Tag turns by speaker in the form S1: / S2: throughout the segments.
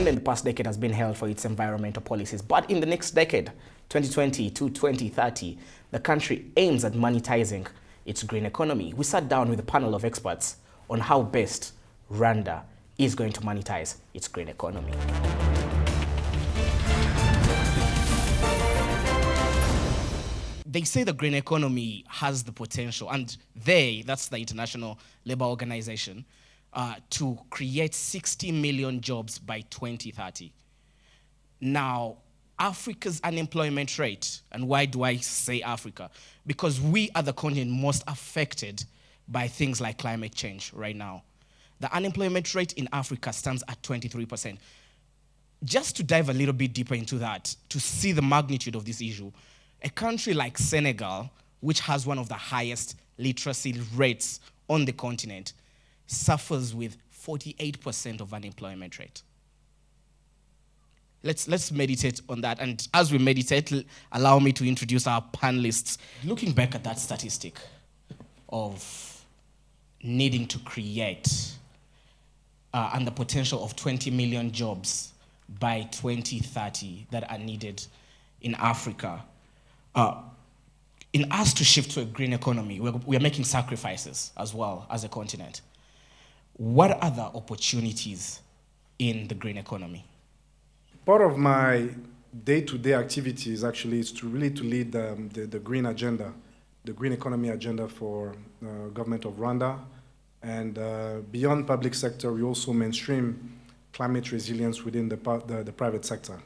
S1: Uganda in the past decade has been held for its environmental policies, but in the next decade, 2020 to 2030, the country aims at monetizing its green economy. We sat down with a panel of experts on how best Rwanda is going to monetize its green economy. They say the green economy has the potential, and that's the International Labour Organization, to create 60 million jobs by 2030. Now, Africa's unemployment rate, and why do I say Africa? Because we are the continent most affected by things like climate change right now. The unemployment rate in Africa stands at 23%. Just to dive a little bit deeper into that, to see the magnitude of this issue, a country like Senegal, which has one of the highest literacy rates on the continent, suffers with 48% of unemployment rate. Let's meditate on that. And as we meditate, allow me to introduce our panelists. Looking back at that statistic of needing to create and the potential of 20 million jobs by 2030 that are needed in Africa, in us to shift to a green economy, we are making sacrifices as well as a continent. What are the opportunities in the green economy?
S2: Part of my day-to-day activities actually is to lead the green agenda, the green economy agenda for government of Rwanda. And beyond public sector, we also mainstream climate resilience within the private sector.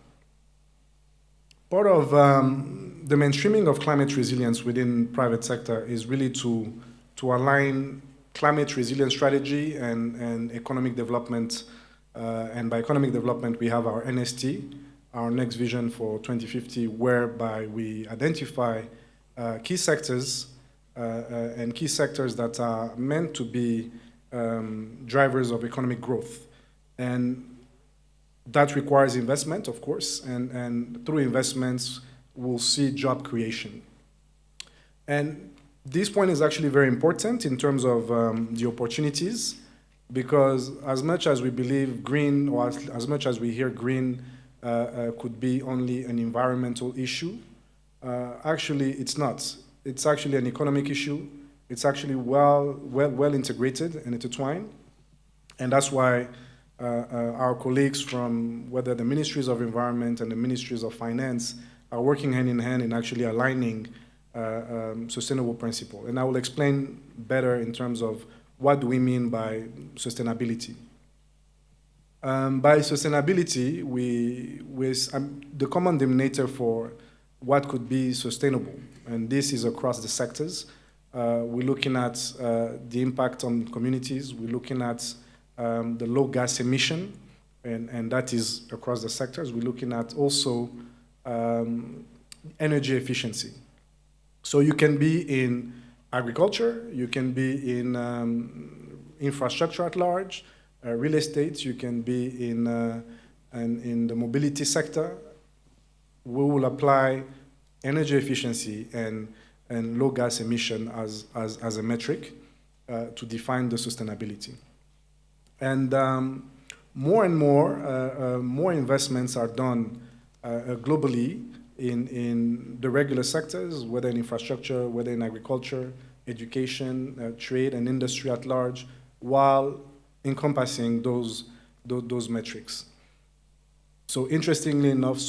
S2: Part of the mainstreaming of climate resilience within private sector is really to align climate resilience strategy and economic development. And by economic development, we have our NST, our next vision for 2050, whereby we identify key sectors and key sectors that are meant to be drivers of economic growth. And that requires investment, of course, and through investments, we'll see job creation. And this point is actually very important in terms of the opportunities, because as much as we believe green, or as much as we hear green could be only an environmental issue, actually it's not. It's actually an economic issue. It's actually well integrated and intertwined. And that's why our colleagues from whether the Ministries of Environment and the Ministries of Finance are working hand in hand in actually aligning sustainable principle. And I will explain better in terms of what do we mean by sustainability. By sustainability, the common denominator for what could be sustainable, and this is across the sectors. We're looking at the impact on communities. We're looking at the low gas emission, and that is across the sectors. We're looking at also energy efficiency. So you can be in agriculture, you can be in infrastructure at large, real estate, you can be in the mobility sector. We will apply energy efficiency and low gas emission as a metric to define the sustainability. And more and more investments are done globally in the regular sectors, whether in infrastructure, whether in agriculture, education, trade, and industry at large, while encompassing those metrics. So interestingly enough,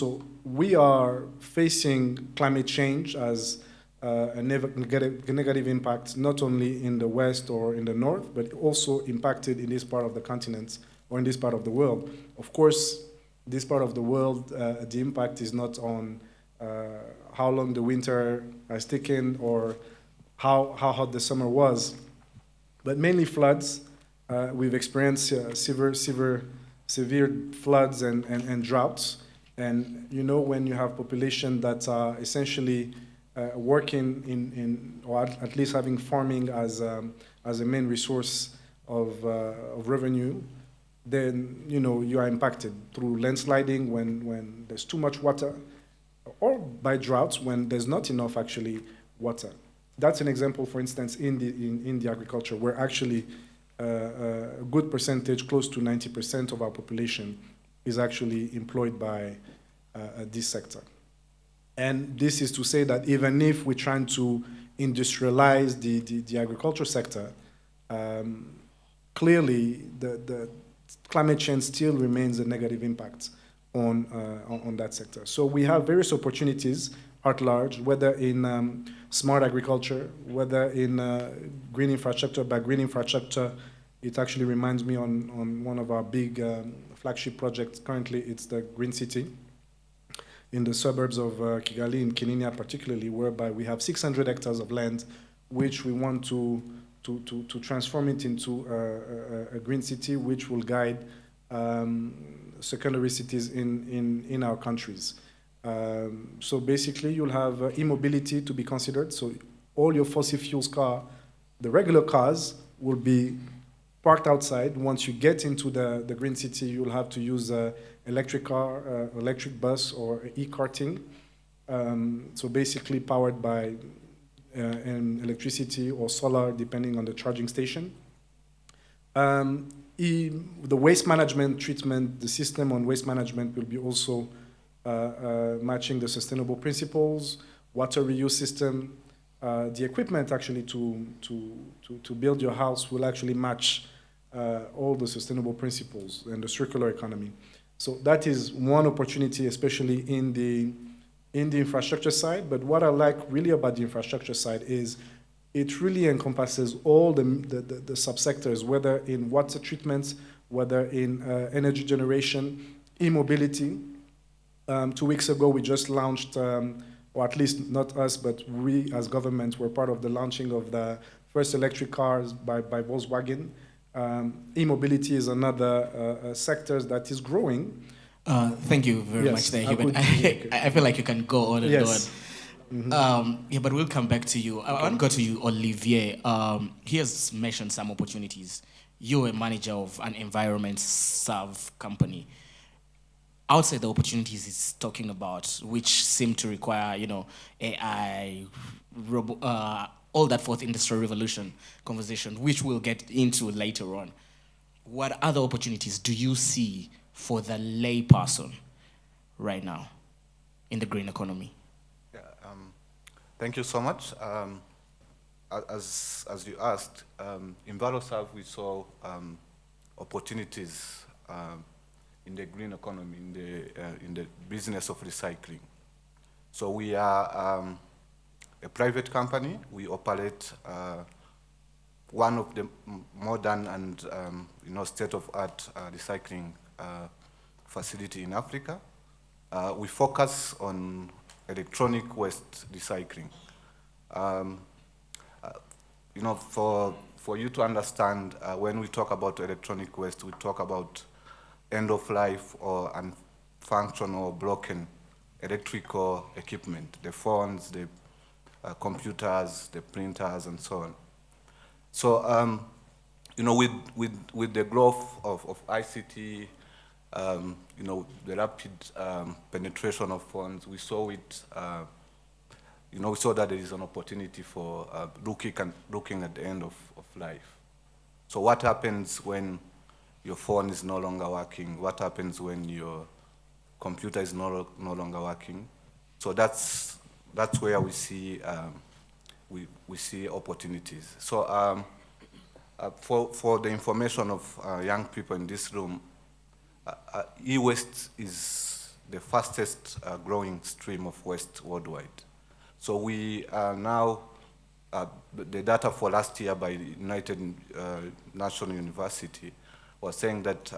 S2: we are facing climate change as a negative impact, not only in the West or in the North, but also impacted in this part of the continent or in this part of the world. Of course, this part of the world, the impact is not on how long the winter has taken or how hot the summer was, but mainly floods. We've experienced severe floods and droughts. And you know, when you have population that are essentially working in or at least having farming as a main resource of revenue, then you are impacted through landsliding when there's too much water, or by droughts when there's not enough actually water. That's an example, for instance, in the agriculture, where actually a good percentage, close to 90% of our population, is actually employed by this sector. And this is to say that even if we're trying to industrialize the agriculture sector, clearly the climate change still remains a negative impact on that sector. So we have various opportunities at large, whether in smart agriculture, whether in green infrastructure. By green infrastructure, it actually reminds me on one of our big flagship projects. Currently, it's the Green City in the suburbs of Kigali, in Kininia particularly, whereby we have 600 hectares of land, which we want to transform it into a green city, which will guide secondary cities in our countries. So basically, you'll have e-mobility to be considered. So all your fossil fuels car, the regular cars, will be parked outside. Once you get into the green city, you'll have to use electric car, electric bus, or e-karting. So basically powered by electricity or solar, depending on the charging station. The waste management treatment, the system on waste management will be also matching the sustainable principles, water reuse system. The equipment actually to build your house will actually match all the sustainable principles and the circular economy. So that is one opportunity, especially in the infrastructure side. But what I like really about the infrastructure side is it really encompasses all the subsectors, whether in water treatments, whether in energy generation, e-mobility. 2 weeks ago, we just launched, or at least not us, but we as government were part of the launching of the first electric cars by Volkswagen. E-mobility is another sector that is growing.
S1: Thank you very much there, Hubert. I feel like you can go on and on. Mm-hmm. Yeah, but we'll come back to you. I want to go to you, Olivier. He has mentioned some opportunities. You're a manager of an environment serve company. Outside the opportunities he's talking about, which seem to require, AI, all that fourth industrial revolution conversation, which we'll get into later on. What other opportunities do you see for the lay person right now in the green economy?
S3: Yeah, thank you so much. As you asked, in EnviroServe we saw opportunities in the green economy, in the business of recycling. So we are a private company. We operate one of the modern and state-of-art recycling facility in Africa. We focus on electronic waste recycling. For you to understand, when we talk about electronic waste, we talk about end-of-life or unfunctional or broken electrical equipment, the phones, the computers, the printers, and so on. So, with the growth of ICT, the rapid penetration of phones, we saw it. We saw that there is an opportunity for looking at the end of life. So, what happens when your phone is no longer working? What happens when your computer is no longer working? So that's where we see we see opportunities. So for the information of young people in this room, e-waste is the fastest growing stream of waste worldwide. So we are now, the data for last year by United Nations University was saying that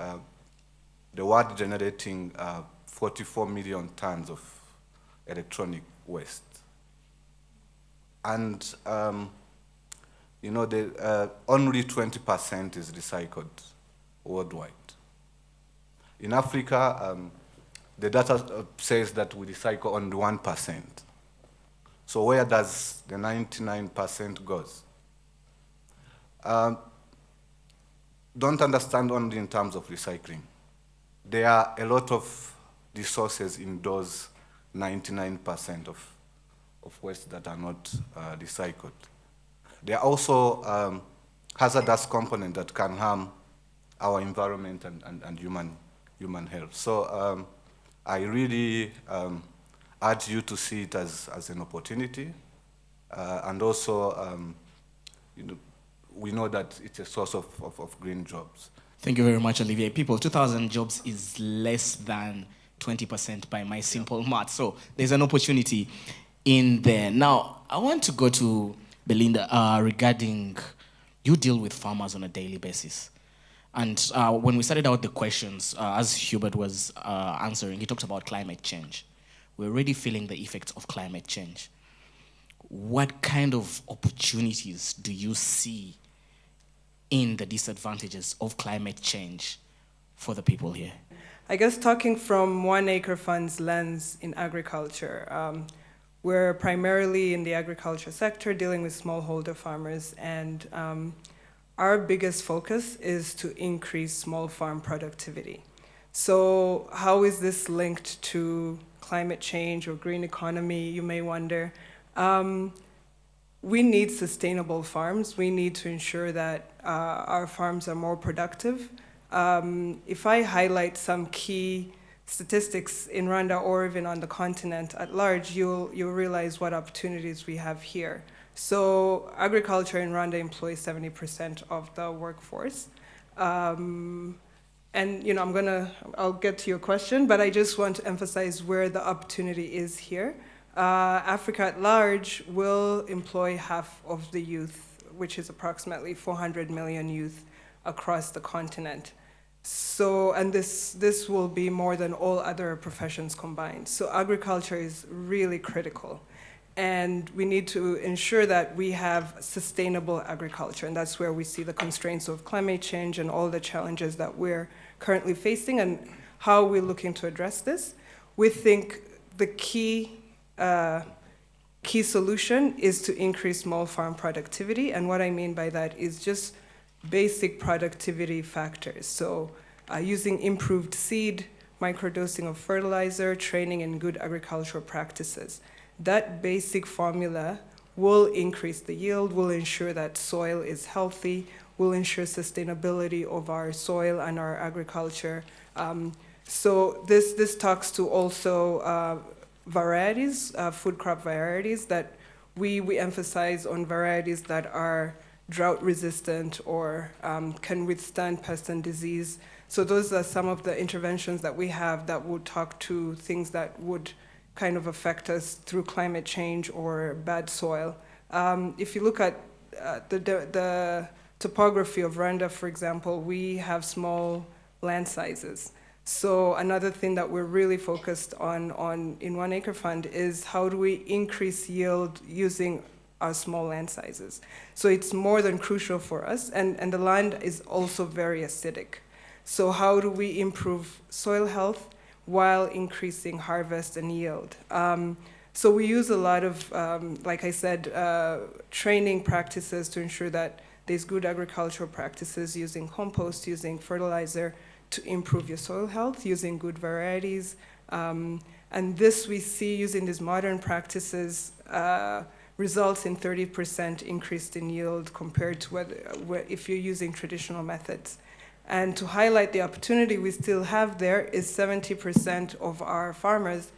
S3: the world generating 44 million tons of electronic waste. And, only 20% is recycled worldwide. In Africa, the data says that we recycle only 1%. So where does the 99% goes? Don't understand only in terms of recycling. There are a lot of resources in those 99% of waste that are not recycled. There are also hazardous components that can harm our environment and human human health. So I really urge you to see it as an opportunity, and also, we know that it's a source of green jobs.
S1: Thank you very much, Olivier. People, 2,000 jobs is less than 20% by my simple math. So there's an opportunity in there. Now, I want to go to Belinda regarding, you deal with farmers on a daily basis. And when we started out the questions, as Hubert was answering, he talked about climate change. We're already feeling the effects of climate change. What kind of opportunities do you see in the disadvantages of climate change for the people here?
S4: I guess talking from One Acre Fund's lens in agriculture, we're primarily in the agriculture sector dealing with smallholder farmers, and our biggest focus is to increase small farm productivity. So how is this linked to climate change or green economy, you may wonder? We need sustainable farms. We need to ensure that our farms are more productive. If I highlight some key statistics in Rwanda or even on the continent at large, you'll realize what opportunities we have here. So agriculture in Rwanda employs 70% of the workforce. And I'll get to your question, but I just want to emphasize where the opportunity is here. Africa at large will employ half of the youth, which is approximately 400 million youth across the continent. So, and this will be more than all other professions combined. So agriculture is really critical. And we need to ensure that we have sustainable agriculture. And that's where we see the constraints of climate change and all the challenges that we're currently facing and how we're looking to address this. We think the key solution is to increase small farm productivity. And what I mean by that is just basic productivity factors. So using improved seed, microdosing of fertilizer, training in good agricultural practices. That basic formula will increase the yield, will ensure that soil is healthy, will ensure sustainability of our soil and our agriculture. So this talks to also varieties, food crop varieties, that we emphasize on varieties that are drought resistant or can withstand pest and disease. So those are some of the interventions that we have that would talk to things that would kind of affect us through climate change or bad soil. If you look at the topography of Rwanda, for example, we have small land sizes. So another thing that we're really focused on in One Acre Fund is how do we increase yield using our small land sizes. So it's more than crucial for us, and the land is also very acidic. So how do we improve soil health while increasing harvest and yield? So we use a lot of, like I said, training practices to ensure that there's good agricultural practices, using compost, using fertilizer to improve your soil health, using good varieties. And this we see using these modern practices results in 30% increase in yield compared to if you're using traditional methods. And to highlight the opportunity we still have there is 70% of our farmers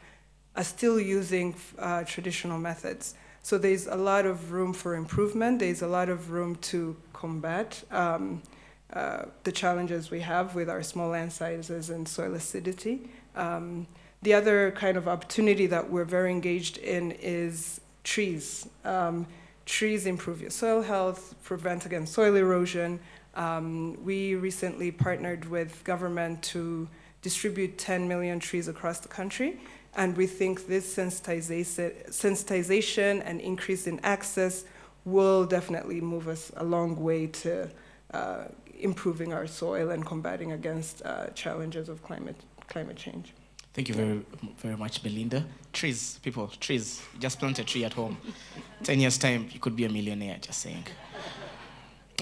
S4: are still using traditional methods. So there's a lot of room for improvement. There's a lot of room to combat the challenges we have with our small land sizes and soil acidity. The other kind of opportunity that we're very engaged in is trees. Trees improve your soil health, prevent against soil erosion. We recently partnered with government to distribute 10 million trees across the country. And we think this sensitization and increase in access will definitely move us a long way to improving our soil and combating against challenges of climate change.
S1: Thank you very, very much, Belinda. Trees, people, trees. Just plant a tree at home. 10 years' time, you could be a millionaire, just saying.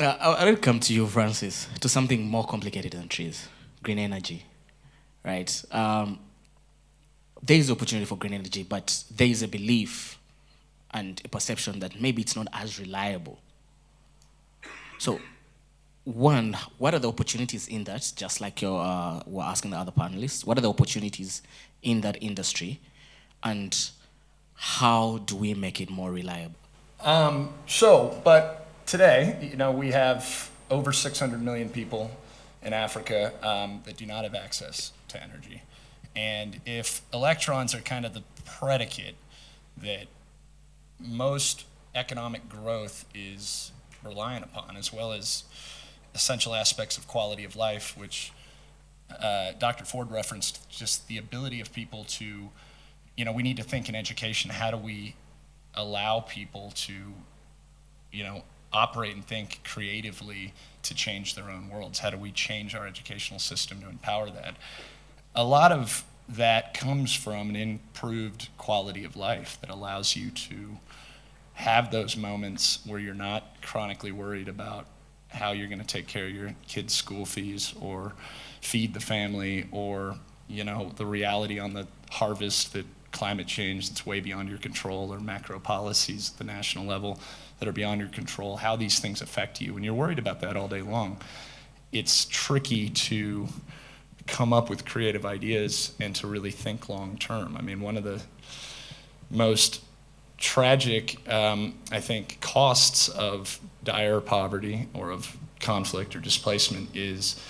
S1: I'll come to you, Francis, to something more complicated than trees, green energy, right? There is opportunity for green energy, but there is a belief and a perception that maybe it's not as reliable. So one, what are the opportunities in that? Just like you were asking the other panelists, what are the opportunities in that industry, and how do we make it more reliable?
S5: But today, we have over 600 million people in Africa that do not have access to energy. And if electrons are kind of the predicate that most economic growth is reliant upon, as well as essential aspects of quality of life, which Dr. Ford referenced, just the ability of people to, we need to think in education, how do we allow people to, operate and think creatively to change their own worlds? How do we change our educational system to empower that? A lot of that comes from an improved quality of life that allows you to have those moments where you're not chronically worried about how you're going to take care of your kids' school fees or feed the family, or the reality on the harvest that climate change that's way beyond your control, or macro policies at the national level that are beyond your control, how these things affect you. When you're worried about that all day long, it's tricky to come up with creative ideas and to really think long term. I mean, one of the most tragic, I think, costs of dire poverty or of conflict or displacement is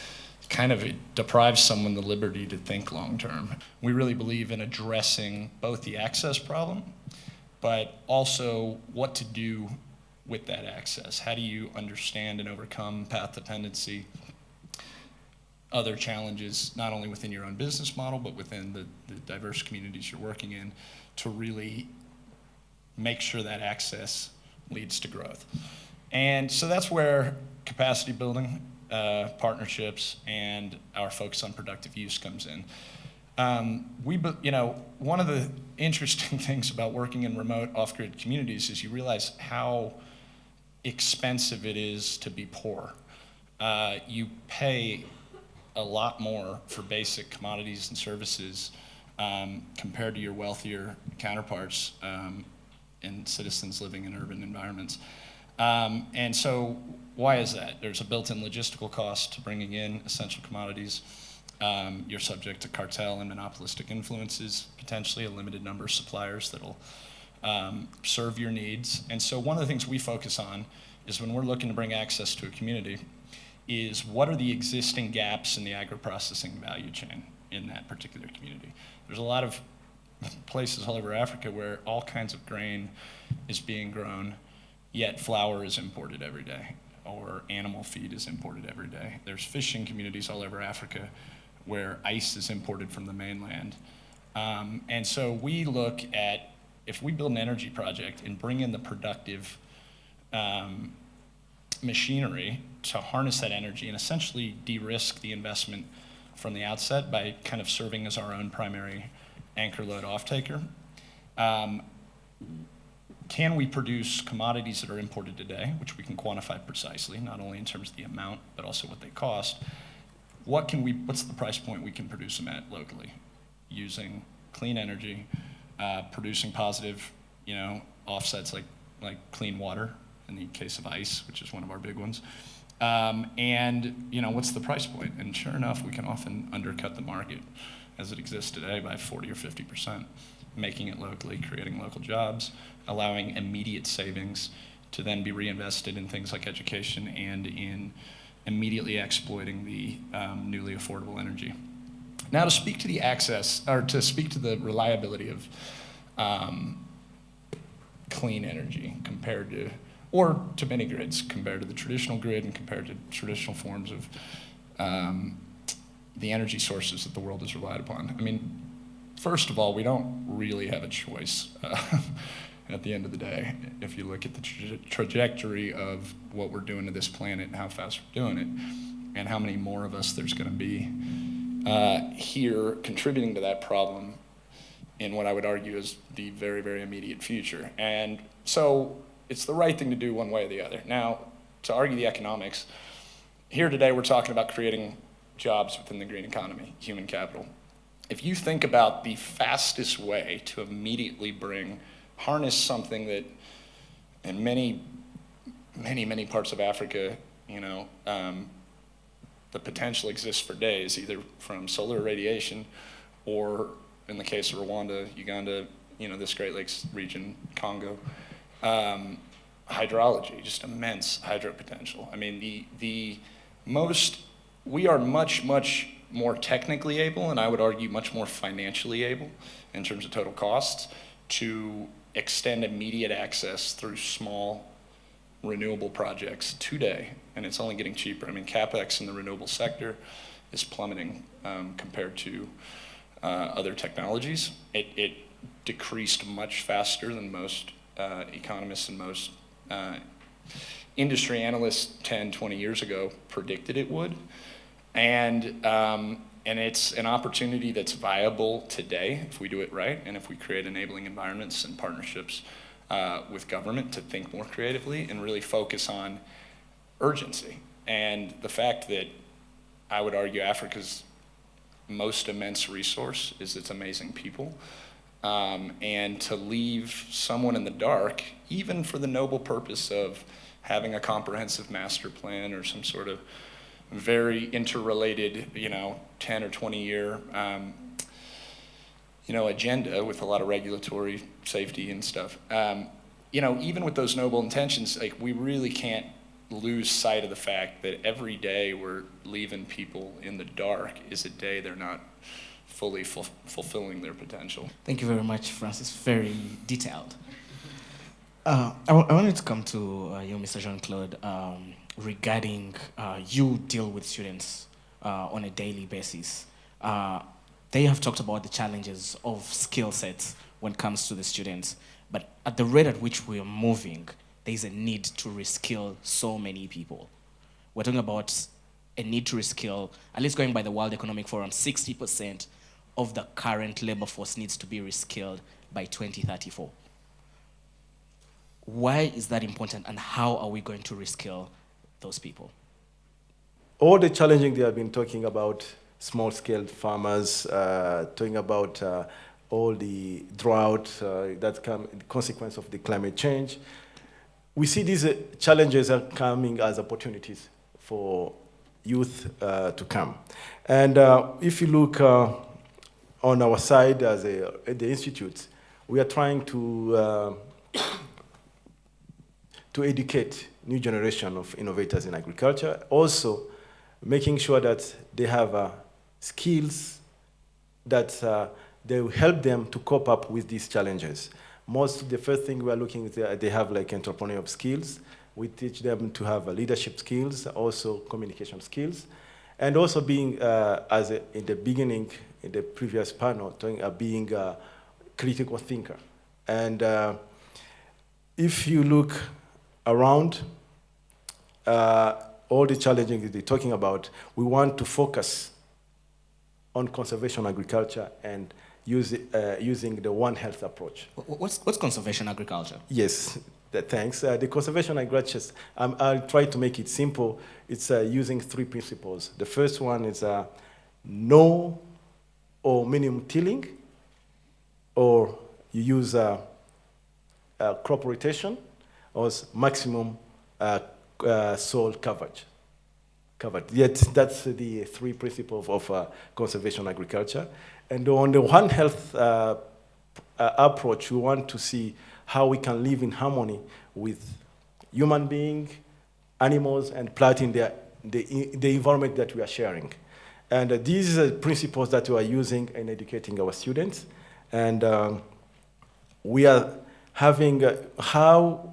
S5: kind of it deprives someone the liberty to think long term. We really believe in addressing both the access problem, but also what to do with that access. How do you understand and overcome path dependency, other challenges, not only within your own business model, but within the diverse communities you're working in, to really make sure that access leads to growth. And so that's where capacity building, partnerships, and our focus on productive use comes in. One of the interesting things about working in remote off-grid communities is you realize how expensive it is to be poor. You pay a lot more for basic commodities and services compared to your wealthier counterparts and citizens living in urban environments. And so why is that? There's a built-in logistical cost to bringing in essential commodities. You're subject to cartel and monopolistic influences, potentially a limited number of suppliers that'll serve your needs. And so one of the things we focus on is when we're looking to bring access to a community is what are the existing gaps in the agro-processing value chain in that particular community. There's a lot of places all over Africa where all kinds of grain is being grown, yet flour is imported every day, or animal feed is imported every day. There's fishing communities all over Africa where ice is imported from the mainland. And so we look at, if we build an energy project and bring in the productive machinery to harness that energy and essentially de-risk the investment from the outset by kind of serving as our own primary anchor load off-taker, can we produce commodities that are imported today, which we can quantify precisely, not only in terms of the amount, but also what they cost? What's the price point we can produce them at locally, using clean energy, producing positive, offsets like clean water in the case of ice, which is one of our big ones. And what's the price point? And sure enough, we can often undercut the market as it exists today by 40 or 50%, making it locally, creating local jobs, allowing immediate savings to then be reinvested in things like education and in immediately exploiting the newly affordable energy. Now, to speak to the access, or to speak to the reliability of clean energy compared to, or to mini grids compared to the traditional grid and compared to traditional forms of the energy sources that the world has relied upon. I mean, first of all, we don't really have a choice at the end of the day. If you look at the trajectory of what we're doing to this planet and how fast we're doing it, and how many more of us there's going to be here contributing to that problem in what I would argue is the very, very immediate future. And so it's the right thing to do one way or the other. Now, to argue the economics, here today we're talking about creating jobs within the green economy, human capital. If you think about the fastest way to immediately harness something that in many parts of Africa, The potential exists for days, either from solar irradiation or, in the case of Rwanda, Uganda, this Great Lakes region, Congo, hydrology, just immense hydro potential. I mean, we are much, much more technically able, and I would argue much more financially able in terms of total costs, to extend immediate access through small renewable projects today, and it's only getting cheaper. I mean, CapEx in the renewable sector is plummeting compared to other technologies. It decreased much faster than most economists and most industry analysts 10, 20 years ago predicted it would. And it's an opportunity that's viable today if we do it right, and if we create enabling environments and partnerships with government to think more creatively and really focus on urgency. And the fact that I would argue Africa's most immense resource is its amazing people. And to leave someone in the dark, even for the noble purpose of having a comprehensive master plan or some sort of very interrelated, 10 or 20 year, agenda with a lot of regulatory safety and stuff. Even with those noble intentions, like, we really can't lose sight of the fact that every day we're leaving people in the dark is a day they're not fully fulfilling their potential.
S1: Thank you very much, Francis. Very detailed. I wanted to come to you, Mr. Jean-Claude, regarding you deal with students on a daily basis. They have talked about the challenges of skill sets when it comes to the students, but at the rate at which we are moving, there is a need to reskill so many people. We're talking about a need to reskill, at least going by the World Economic Forum, 60% of the current labor force needs to be reskilled by 2034. Why is that important, and how are we going to reskill those people?
S6: All the challenging they have been talking about, small-scale farmers, talking about all the drought that come consequence of the climate change. We see these challenges are coming as opportunities for youth to come. And if you look on our side at the Institute, we are trying to educate new generation of innovators in agriculture, also making sure that they have skills that they will help them to cope up with these challenges. The first thing we are looking at, they have like entrepreneurial skills. We teach them to have leadership skills, also communication skills, and also being, in the beginning, in the previous panel, being a critical thinker. And if you look around, all the challenges that they're talking about, we want to focus on conservation agriculture and using the One Health approach.
S1: What's conservation agriculture?
S6: Yes, thanks. The conservation agriculture, I'll try to make it simple. It's using 3 principles. The first one is no or minimum tilling, or you use crop rotation, or maximum soil coverage. Yet that's the 3 principles of conservation agriculture. And on the One Health approach, we want to see how we can live in harmony with human beings, animals, and plant in the environment that we are sharing. And these are principles that we are using in educating our students. And we are having how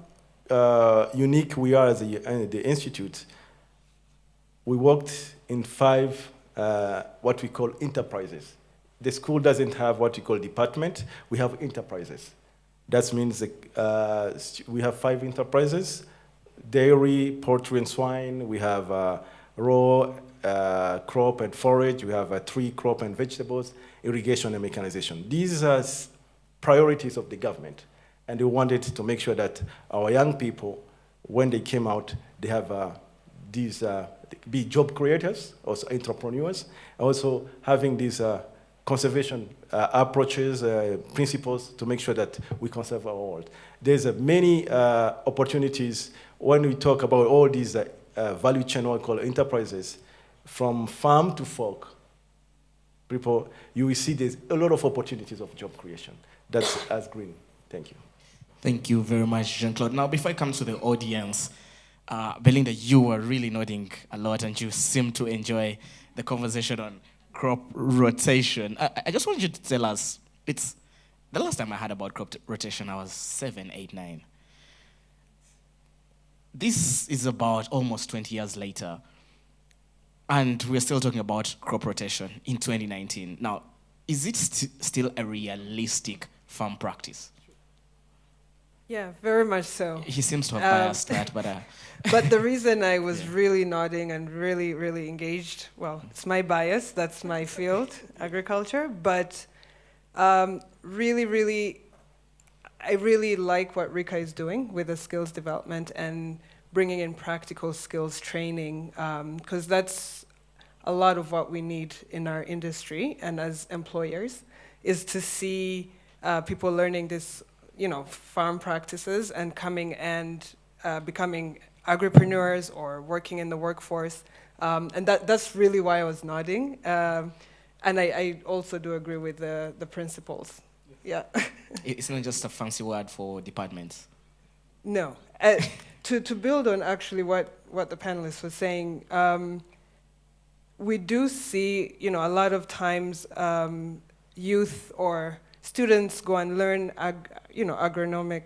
S6: unique we are as the Institute. We worked in 5 what we call enterprises. The school doesn't have what we call department. We have enterprises. That means we have 5 enterprises: dairy, poultry and swine. We have raw crop and forage. We have tree, crop and vegetables, irrigation and mechanization. These are priorities of the government. And we wanted to make sure that our young people, when they came out, they have these be job creators, also entrepreneurs, also having these conservation approaches, principles to make sure that we conserve our world. There's many opportunities when we talk about all these value chain, what we call enterprises, from farm to fork, people, you will see there's a lot of opportunities of job creation. That's as green. Thank you.
S1: Thank you very much, Jean-Claude. Now, before I come to the audience, Belinda, you were really nodding a lot and you seem to enjoy the conversation on crop rotation. I just want you to tell us, it's the last time I heard about crop rotation, I was 7, 8, 9. This is about almost 20 years later, and we're still talking about crop rotation in 2019. Now, is it still a realistic farm practice?
S4: Yeah, very much so.
S1: He seems to have biased that, but...
S4: But the reason I was really nodding and really, really engaged, well, it's my bias, that's my field, agriculture, but really, I really like what Rika is doing with the skills development and bringing in practical skills training, because that's a lot of what we need in our industry and as employers, is to see people learning this, farm practices and coming and becoming agripreneurs or working in the workforce. And that's really why I was nodding. And I also do agree with the principles. Yeah.
S1: It's not just a fancy word for departments.
S4: No. To build on actually what the panelists was saying, we do see, a lot of times youth or students go and learn, agronomic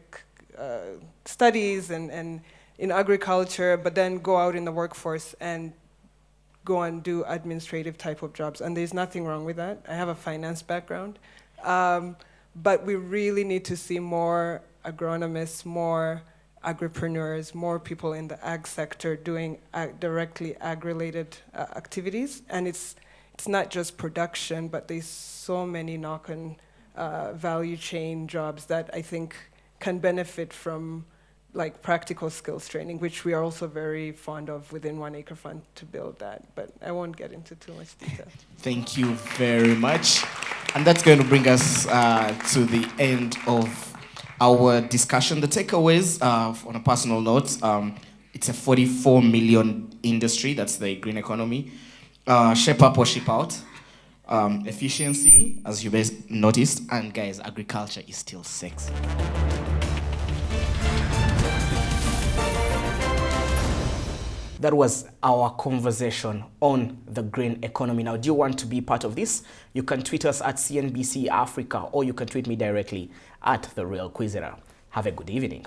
S4: studies and in agriculture, but then go out in the workforce and go and do administrative type of jobs. And there's nothing wrong with that. I have a finance background. But we really need to see more agronomists, more agripreneurs, more people in the ag sector doing directly ag-related activities. And it's not just production, but there's so many knock-on value chain jobs that I think can benefit from like practical skills training, which we are also very fond of within One Acre Fund to build that. But I won't get into too much detail.
S1: Thank you very much. And that's going to bring us to the end of our discussion. The takeaways, on a personal note, it's a 44 million industry, that's the green economy. Shape up or ship out. Efficiency, as you guys noticed, and guys, agriculture is still sexy. That was our conversation on the green economy. Now, do you want to be part of this? You can tweet us at CNBC Africa, or you can tweet me directly at The Real Quizera. Have a good evening.